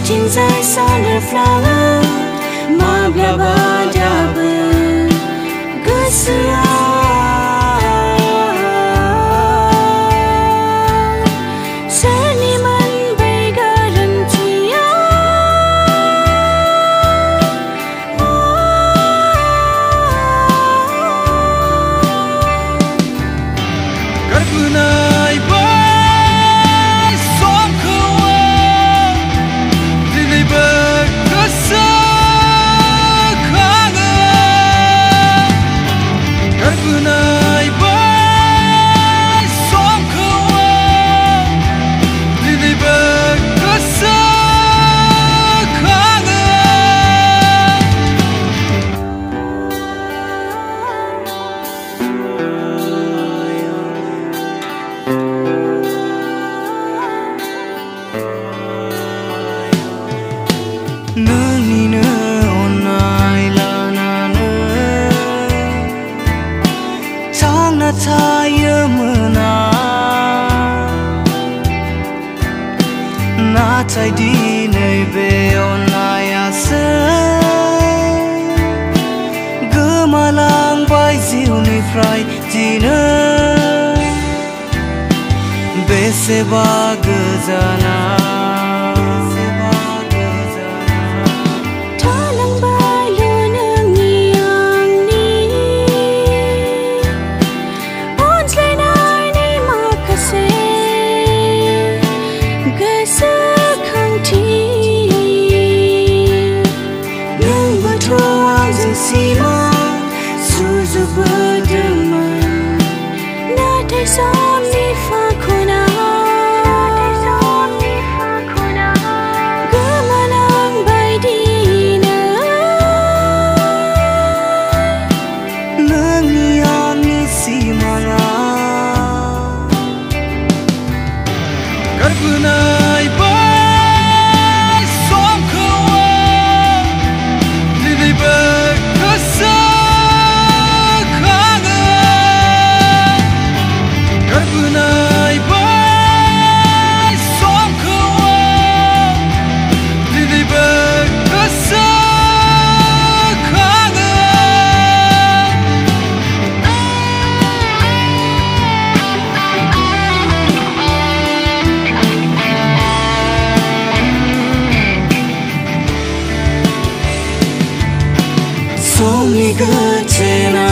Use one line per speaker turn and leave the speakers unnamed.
cinzai saneflangan mablabadabe gosoa seniman bergarantia
Karpunai bai som kawa dini berkesekangan Karpunai bai som kawa dini Nangina onai lanana Tangna taya mena Natai dinai be onai asa Gemalang bai ziunifrai dina Beseba gejana
Sima suzu berdeman natai somni fakuna gemalang baidina
nangiang ni simana Karpunai bai som kawa dini Karpunai bai som kawa dini berkesekangan
Somi gecena